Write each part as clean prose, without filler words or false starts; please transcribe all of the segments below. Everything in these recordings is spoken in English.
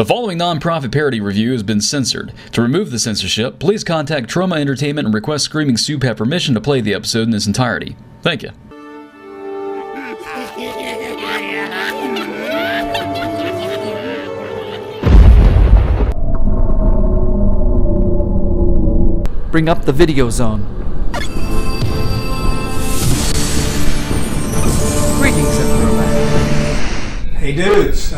The following non-profit parody review has been censored. To remove the censorship, please contact Trauma Entertainment and request Screaming Soup have permission to play the episode in its entirety. Thank you. Bring up the video zone. Greetings, everyone. Hey dudes,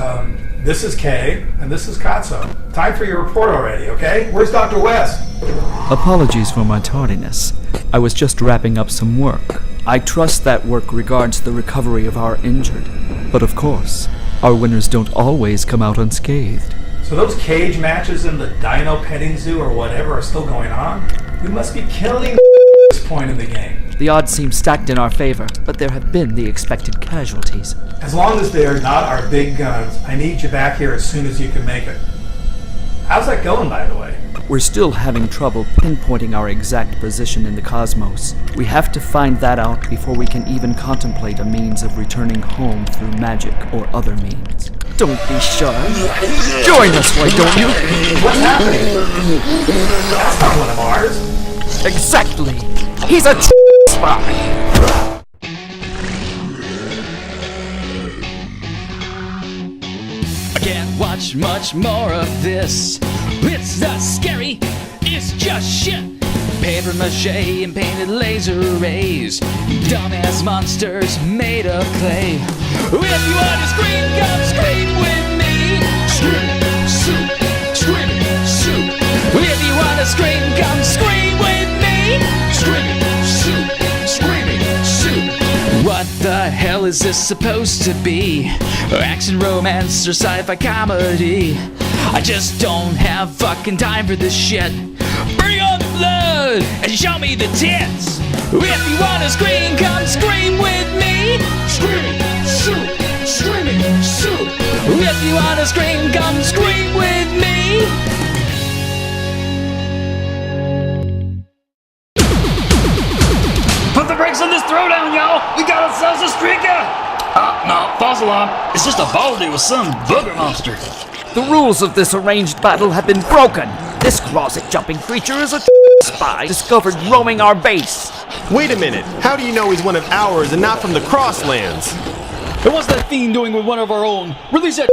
this is Kay, and this is Katso. Time for your report already, okay? Where's Dr. West? Apologies for my tardiness. I was just wrapping up some work. I trust that work regards the recovery of our injured. But of course, our winners don't always come out unscathed. So those cage matches in the dino petting zoo or whatever are still going on? We must be killing at this point in the game. The odds seem stacked in our favor, but there have been the expected casualties. As long as they're not our big guns, I need you back here as soon as you can make it. How's that going, by the way? We're still having trouble pinpointing our exact position in the cosmos. We have to find that out before we can even contemplate a means of returning home through magic or other means. Don't be shy. Join us, why don't you? What's happening? That's not one of ours. Exactly. He's a spy. I can't watch much more of this. It's not scary, it's just shit. Paper mache and painted laser rays, dumbass monsters made of clay. If you want to scream, come scream with me. Scream, soup, scream, soup. If you want to scream, come scream with me. Screaming soup, screaming soup. What the hell is this supposed to be? Action, romance, or sci-fi comedy? I just don't have fucking time for this shit. Bring on the blood and show me the tits. If you wanna scream, come scream with me. Screaming soup, screaming soup. If you wanna scream, come scream with me. Put the brakes on this throwdown, y'all! We got ourselves a streaker! No, false alarm. It's just a baldy with some booger monster. The rules of this arranged battle have been broken. This closet-jumping creature is a spy discovered roaming our base. Wait a minute. How do you know he's one of ours and not from the Crosslands? And what's that fiend doing with one of our own? Release that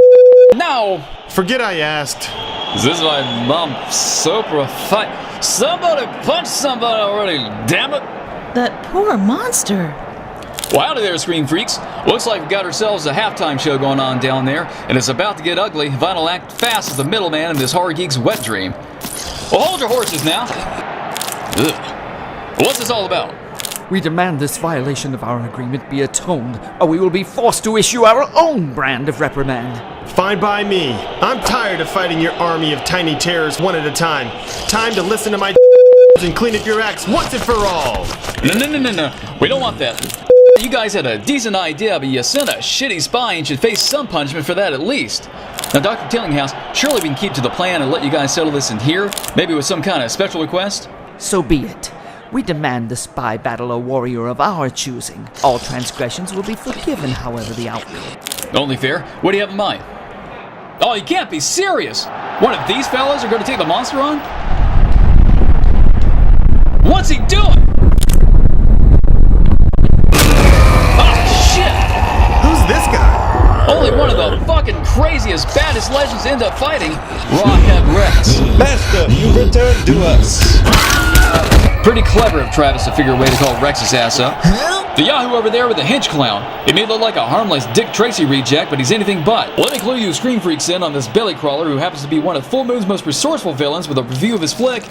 now! Forget I asked. Is this my mom Sopra fight? Somebody punch somebody already, damn it! That poor monster. Well, howdy there, Scream Freaks. Looks like we've got ourselves a halftime show going on down there, and it's about to get ugly. Vinyl act fast as the middleman in this horror geek's wet dream. Well, hold your horses now. Ugh. What's this all about? We demand this violation of our agreement be atoned, or we will be forced to issue our own brand of reprimand. Fine by me. I'm tired of fighting your army of tiny terrors one at a time. Time to listen to my and clean up your acts once and for all. No. We don't want that. You guys had a decent idea, but you sent a shitty spy and should face some punishment for that at least. Now, Dr. Tillinghouse, surely we can keep to the plan and let you guys settle this in here, maybe with some kind of special request? So be it. We demand the spy battle a warrior of our choosing. All transgressions will be forgiven, however, the outcome. Only fair. What do you have in mind? Oh, you can't be serious! One of these fellas are going to take the monster on? What's he doing? Who's this guy? Only one of the fucking craziest, baddest legends end up fighting Rockhead Rex. Master, you return to us. Pretty clever of Travis to figure a way to call Rex's ass up. The Yahoo over there with the hench clown. He may look like a harmless Dick Tracy reject, but he's anything but. Let me clue you Scream Freaks in on this belly crawler who happens to be one of Full Moon's most resourceful villains with a review of his flick,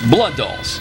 Blood Dolls.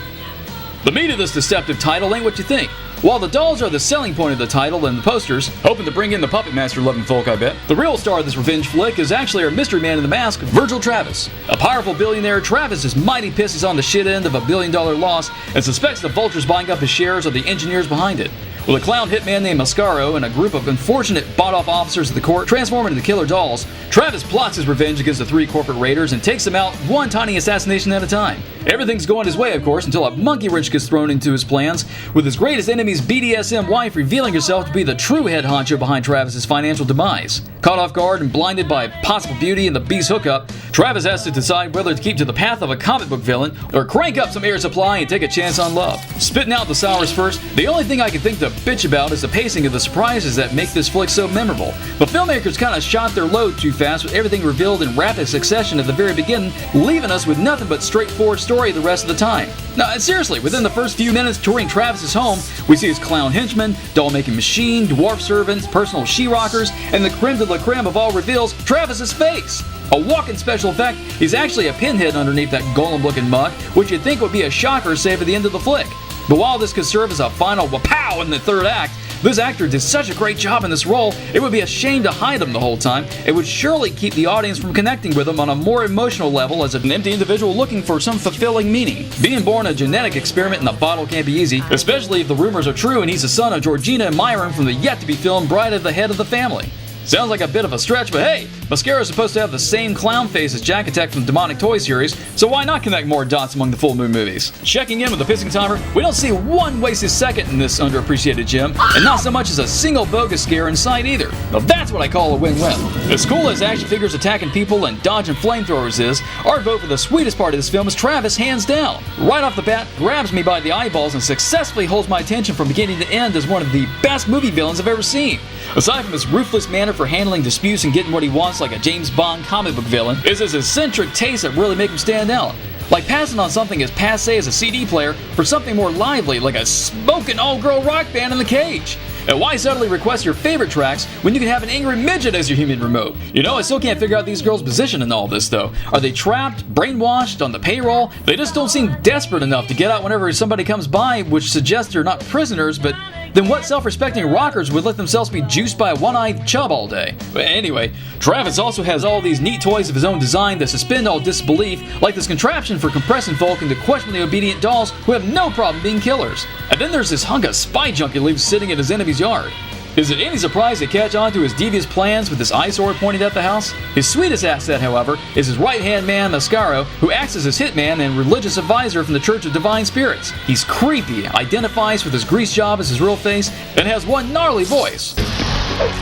The meat of this deceptive title ain't what you think. While the dolls are the selling point of the title and the posters, hoping to bring in the Puppet Master loving folk, I bet, the real star of this revenge flick is actually our mystery man in the mask, Virgil Travis. A powerful billionaire, Travis is mighty pissed he's on the shit end of $1 billion loss and suspects the vultures buying up his shares are the engineers behind it. With a clown hitman named Mascaro and a group of unfortunate bought-off officers of the court transform into the killer dolls, Travis plots his revenge against the 3 corporate raiders and takes them out one tiny assassination at a time. Everything's going his way, of course, until a monkey wrench gets thrown into his plans, with his greatest enemy's BDSM wife revealing herself to be the true head honcho behind Travis's financial demise. Caught off guard and blinded by possible beauty and the Beast hookup, Travis has to decide whether to keep to the path of a comic book villain or crank up some air supply and take a chance on love. Spitting out the sours first, the only thing I can think to bitch about is the pacing of the surprises that make this flick so memorable. The filmmakers kind of shot their load too fast with everything revealed in rapid succession at the very beginning, leaving us with nothing but straightforward story the rest of the time. Now, seriously, within the first few minutes touring Travis's home, we see his clown henchmen, doll-making machine, dwarf servants, personal she-rockers, and the creme de la creme of all reveals Travis's face. A walk-in special effect is actually a pinhead underneath that golem-looking mug, which you'd think would be a shocker save at the end of the flick. But while this could serve as a final wapow in the third act, this actor did such a great job in this role, it would be a shame to hide him the whole time. It would surely keep the audience from connecting with him on a more emotional level as an empty individual looking for some fulfilling meaning. Being born a genetic experiment in a bottle can't be easy, especially if the rumors are true and he's the son of Georgina and Myron from the yet-to-be-filmed Bride of the Head of the Family. Sounds like a bit of a stretch, but hey, Mascaro's supposed to have the same clown face as Jack Attack from the Demonic Toy series, so why not connect more dots among the Full Moon movies? Checking in with the pissing timer, we don't see one wasted second in this underappreciated gem, and not so much as a single bogus scare in sight either. Now that's what I call a win-win. As cool as action figures attacking people and dodging flamethrowers is, our vote for the sweetest part of this film is Travis, hands down. Right off the bat, grabs me by the eyeballs and successfully holds my attention from beginning to end as one of the best movie villains I've ever seen. Aside from his ruthless manner for handling disputes and getting what he wants like a James Bond comic book villain, is his eccentric tastes that really make him stand out. Like passing on something as passe as a CD player for something more lively like a smoking all-girl rock band in the cage. And why subtly request your favorite tracks when you can have an angry midget as your human remote? You know, I still can't figure out these girls' position in all this though. Are they trapped, brainwashed, on the payroll? They just don't seem desperate enough to get out whenever somebody comes by, which suggests they're not prisoners, but then what self-respecting rockers would let themselves be juiced by a one-eyed chub all day? But anyway, Travis also has all these neat toys of his own design that suspend all disbelief, like this contraption for compressing folk into questionably obedient dolls who have no problem being killers. And then there's this hunk of spy junk he leaves sitting in his enemy's yard. Is it any surprise to catch on to his devious plans with this eyesore pointed at the house? His sweetest asset, however, is his right-hand man, Mascaro, who acts as his hitman and religious advisor from the Church of Divine Spirits. He's creepy, identifies with his grease job as his real face, and has one gnarly voice.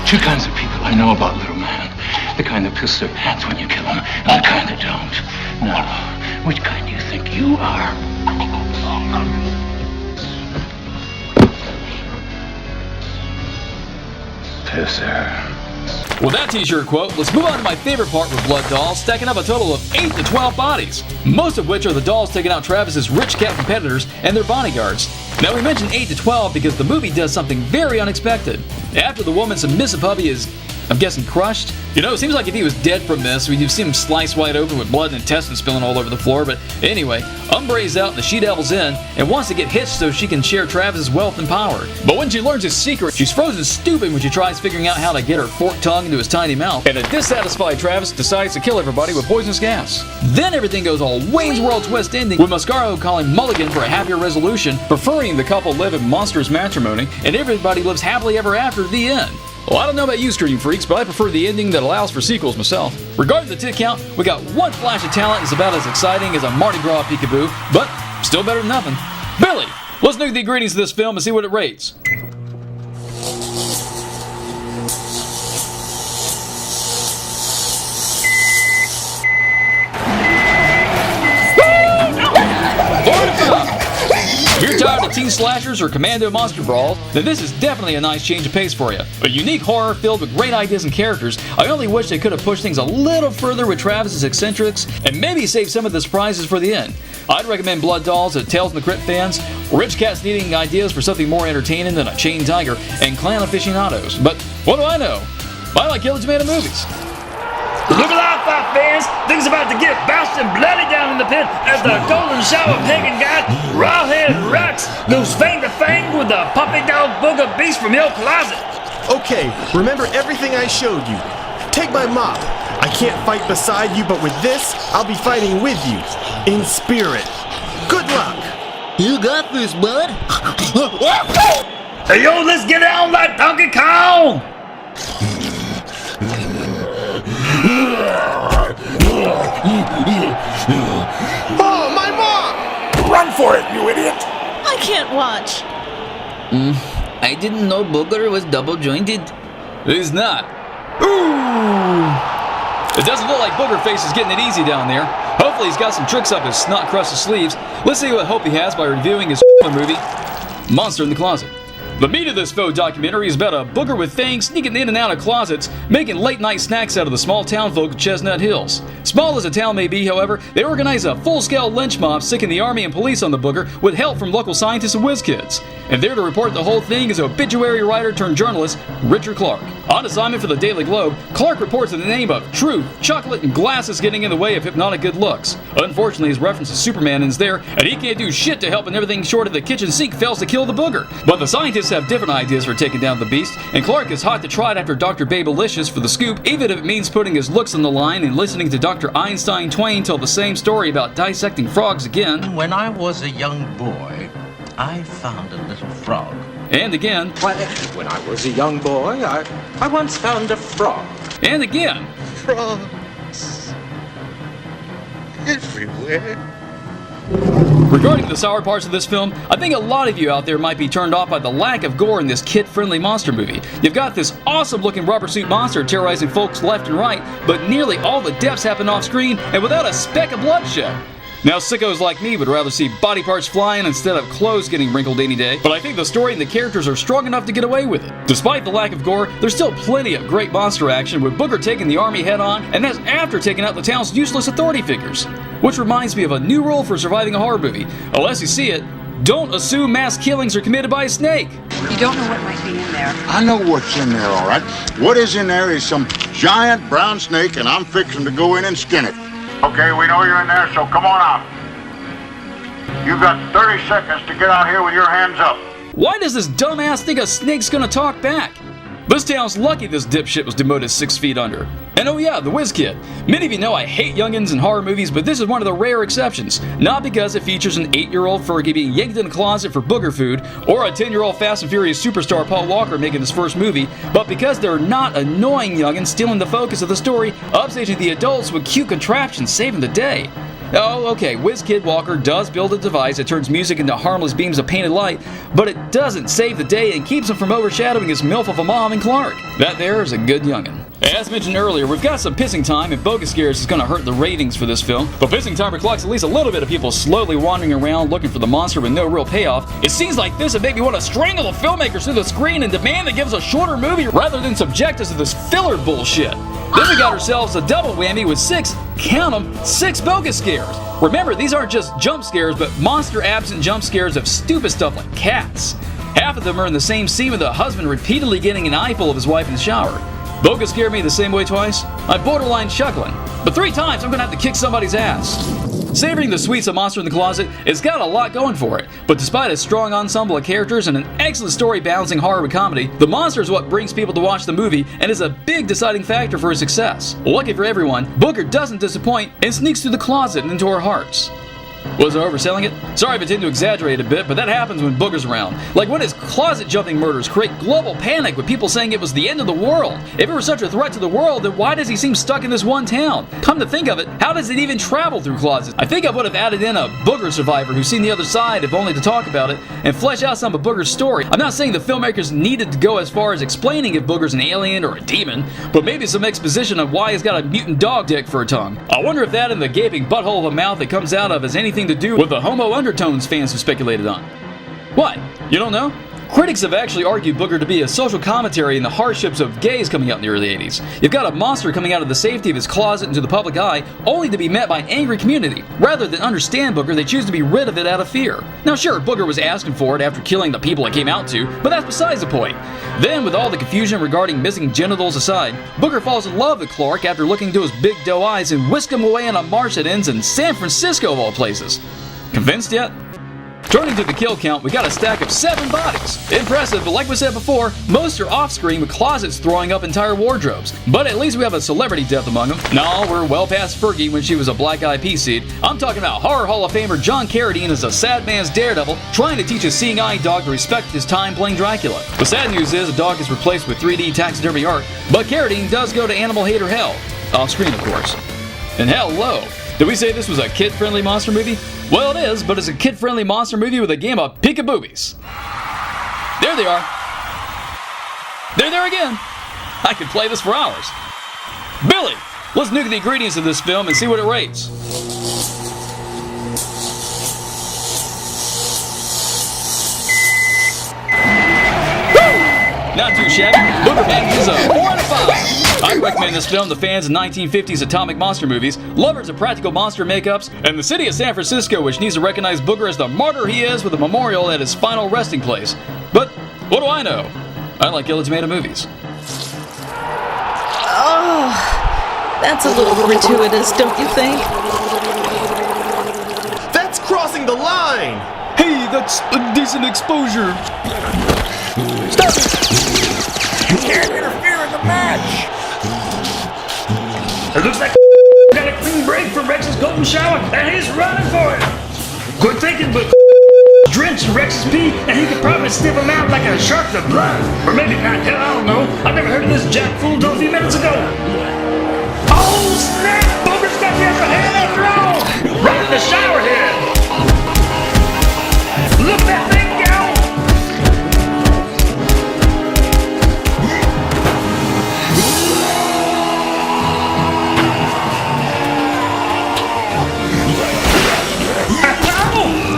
Two kinds of people I know about, little man. The kind that piss their pants when you kill them, and the kind that don't. Now, which kind do you think you are? With that t-shirt quote, let's move on to my favorite part with Blood Dolls, stacking up a total of 8 to 12 bodies, most of which are the dolls taking out Travis's rich cat competitors and their bodyguards. Now we mentioned 8 to 12 because the movie does something very unexpected. After the woman's submissive hubby is, I'm guessing, crushed. You know, it seems like if he was dead from this, we'd see him sliced wide open with blood and intestines spilling all over the floor. But anyway, Umbre's out and the she-devil's in and wants to get hitched so she can share Travis's wealth and power. But when she learns his secret, she's frozen stupid when she tries figuring out how to get her forked tongue into his tiny mouth. And a dissatisfied Travis decides to kill everybody with poisonous gas. Then everything goes all Wayne's World twist ending, with Mascaro calling mulligan for a happier resolution, preferring the couple live in monstrous matrimony, and everybody lives happily ever after the end. Well, I don't know about you, Scream Freaks, but I prefer the ending that allows for sequels myself. Regarding the tit count, we got one flash of talent that's about as exciting as a Mardi Gras peekaboo, but still better than nothing. Billy, let's nuke the ingredients of this film and see what it rates. If you're tired of teen slashers or commando monster brawls, then this is definitely a nice change of pace for you. A unique horror filled with great ideas and characters. I only wish they could have pushed things a little further with Travis's eccentrics and maybe save some of the surprises for the end. I'd recommend Blood Dolls to Tales from the Crypt fans, rich cats needing ideas for something more entertaining than a chained tiger, and clown aficionados. But what do I know? I like Killer Tomato movies. Look alive, Five fans! Things about to get bounced and bloody down in the pit as the golden shower pagan god, Rawhead Rux, goes fang to fang with the puppy dog booger beast from your closet. Okay, remember everything I showed you. Take my mop. I can't fight beside you, but with this, I'll be fighting with you. In spirit. Good luck! You got this, bud. Hey, yo, let's get on that Donkey Kong! Oh, my mom! Run for it, you idiot! I can't watch. I didn't know Booger was double jointed. He's not. Ooh! It doesn't look like Booger Face is getting it easy down there. Hopefully he's got some tricks up his snot-crusted sleeves. Let's see what hope he has by reviewing his movie, Monster in the Closet. The meat of this faux documentary is about a booger with fangs sneaking in and out of closets, making late-night snacks out of the small town folk of Chestnut Hills. Small as a town may be, however, they organize a full-scale lynch mob sicking the army and police on the booger with help from local scientists and whiz kids. And there to report the whole thing is obituary writer turned journalist Richard Clark. On assignment for the Daily Globe, Clark reports in the name of truth, chocolate, and glasses getting in the way of hypnotic good looks. Unfortunately, his reference to Superman is there, and he can't do shit to help, and everything short of the kitchen sink fails to kill the booger. But the scientists have different ideas for taking down the beast, and Clark is hot to trot after Dr. Babelicious for the scoop, even if it means putting his looks on the line and listening to Dr. Einstein Twain tell the same story about dissecting frogs again. When I was a young boy, I found a little frog. And again. When I was a young boy, I once found a frog. And again. Frogs. Everywhere. Regarding the sour parts of this film, I think a lot of you out there might be turned off by the lack of gore in this kid-friendly monster movie. You've got this awesome-looking rubber suit monster terrorizing folks left and right, but nearly all the deaths happen off-screen and without a speck of bloodshed. Now, sickos like me would rather see body parts flying instead of clothes getting wrinkled any day, but I think the story and the characters are strong enough to get away with it. Despite the lack of gore, there's still plenty of great monster action, with Booger taking the army head-on, and that's after taking out the town's useless authority figures. Which reminds me of a new rule for surviving a horror movie. Unless you see it, don't assume mass killings are committed by a snake. You don't know what might be in there. I know what's in there, all right. What is in there is some giant brown snake, and I'm fixing to go in and skin it. Okay, we know you're in there, so come on out. You've got 30 seconds to get out here with your hands up. Why does this dumbass think a snake's gonna talk back? This town's lucky this dipshit was demoted 6 feet under. And oh yeah, the Whiz Kid. Many of you know I hate youngins and horror movies, but this is one of the rare exceptions. Not because it features an 8-year-old Fergie being yanked in a closet for booger food, or a 10-year-old Fast and Furious superstar Paul Walker making his first movie, but because they're not annoying youngins stealing the focus of the story, upstaging the adults with cute contraptions saving the day. Oh, okay, Whiz Kid Walker does build a device that turns music into harmless beams of painted light, but it doesn't save the day and keeps him from overshadowing his MILF of a mom and Clark. That there is a good youngin'. As mentioned earlier, we've got some pissing time, and Bogus Scares is going to hurt the ratings for this film. But pissing time reflects at least a little bit of people slowly wandering around looking for the monster with no real payoff. It scenes like this that make me want to strangle the filmmakers through the screen and demand they give us a shorter movie rather than subject us to this filler bullshit. Then we got ourselves a double whammy with 6, count 'em, 6 bogus scares. Remember, these aren't just jump scares, but monster-absent jump scares of stupid stuff like cats. Half of them are in the same scene with the husband repeatedly getting an eyeful of his wife in the shower. Bogus scared me the same way twice. I'm borderline chuckling. But 3 times I'm gonna have to kick somebody's ass. Savoring the sweets of Monster in the Closet, it's got a lot going for it. But despite a strong ensemble of characters and an excellent story balancing horror with comedy, the monster is what brings people to watch the movie and is a big deciding factor for its success. Lucky for everyone, Booger doesn't disappoint and sneaks through the closet and into our hearts. Was I overselling it? Sorry if I tend to exaggerate a bit, but that happens when Booger's around. Like when his closet-jumping murders create global panic with people saying it was the end of the world. If it were such a threat to the world, then why does he seem stuck in this one town? Come to think of it, how does it even travel through closets? I think I would have added in a Booger survivor who's seen the other side, if only to talk about it, and flesh out some of Booger's story. I'm not saying the filmmakers needed to go as far as explaining if Booger's an alien or a demon, but maybe some exposition of why he's got a mutant dog dick for a tongue. I wonder if that and the gaping butthole of a mouth it comes out of has anything to do with the homo undertones fans have speculated on. What? You don't know? Critics have actually argued Booger to be a social commentary in the hardships of gays coming out in the early 80s. You've got a monster coming out of the safety of his closet into the public eye, only to be met by an angry community. Rather than understand Booger, they choose to be rid of it out of fear. Now sure, Booger was asking for it after killing the people it came out to, but that's besides the point. Then, with all the confusion regarding missing genitals aside, Booger falls in love with Clark after looking into his big doe eyes and whisk him away on a marsh that ends in San Francisco of all places. Convinced yet? Turning to the kill count, we got a stack of 7 bodies. Impressive, but like we said before, most are off-screen with closets throwing up entire wardrobes. But at least we have a celebrity death among them. No, we're well past Fergie when she was a Black Eyed Peas seed. I'm talking about Horror Hall of Famer John Carradine as a sad man's daredevil trying to teach a seeing eye dog to respect his time playing Dracula. The sad news is the dog is replaced with 3D taxidermy art, but Carradine does go to animal hater hell. Off-screen, of course. And hello! Did we say this was a kid-friendly monster movie? Well, it is, but it's a kid-friendly monster movie with a game of peek-a-boobies. There they are. They're there again. I could play this for hours. Billy, let's nuke the ingredients of this film and see what it rates. Not too shabby. Booger Man is a 4 out of 5. I recommend this film to fans of 1950s atomic monster movies, lovers of practical monster makeups, and the city of San Francisco, which needs to recognize Booger as the martyr he is with a memorial at his final resting place. But what do I know? I like Yellow Tomato movies. Oh, that's a little gratuitous, don't you think? That's crossing the line! Hey, that's a decent exposure. Stop it! You can't interfere in the match! It looks like got a clean break from Rex's golden shower, and he's running for it! Good thinking, but drenched in Rex's pee, and he could probably sniff him out like a shark to blood. Or maybe not, hell, I don't know. I never heard of this jack fool till a few minutes ago. Oh, snap! Booger's got the upper hand after all! Right in the shower head! Look that thing go!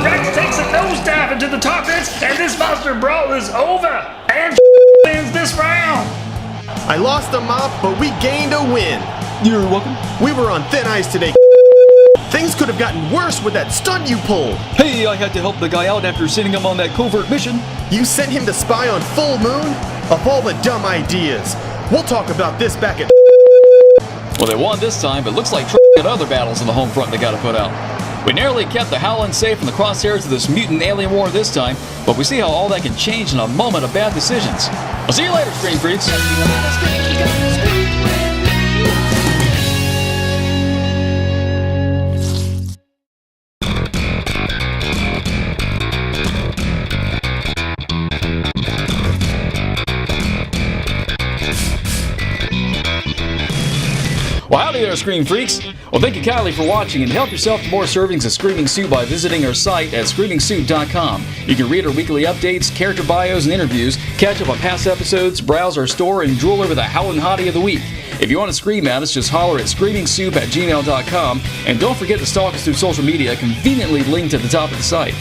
Rex takes a nosedive into the targets, and this monster brawl is over! And wins this round! I lost a mop, but we gained a win. You're welcome. We were on thin ice today. Things could have gotten worse with that stunt you pulled. Hey, I had to help the guy out after sending him on that covert mission. You sent him to spy on full moon? Of all the dumb ideas. We'll talk about this back at... Well, they won this time, but looks like got other battles on the home front they gotta put out. We narrowly kept the Howland safe from the crosshairs of this mutant alien war this time, but we see how all that can change in a moment of bad decisions. I'll see you later, Screen Freaks. Well, howdy there, Scream Freaks. Well, thank you kindly for watching, and help yourself to more servings of Screaming Sue by visiting our site at screamingsue.com. You can read our weekly updates, character bios, and interviews, catch up on past episodes, browse our store, and drool over the Howlin' Hottie of the Week. If you want to scream at us, just holler at screamingsoup@gmail.com, and don't forget to stalk us through social media, conveniently linked at the top of the site.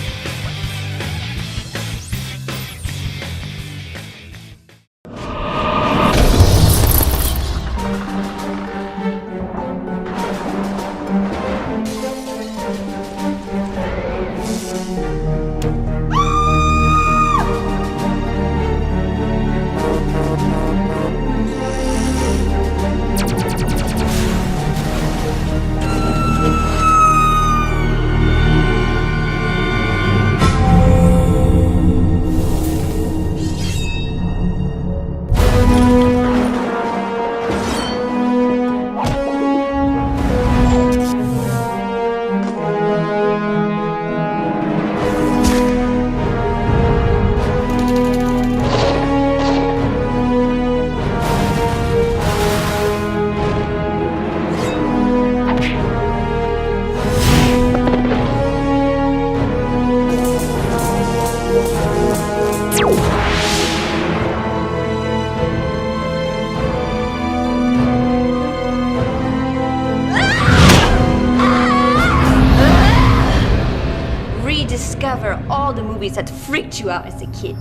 Rediscover all the movies that freaked you out as a kid.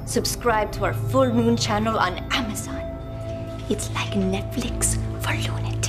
Subscribe to our Full Moon channel on Amazon. It's like Netflix for lunatics.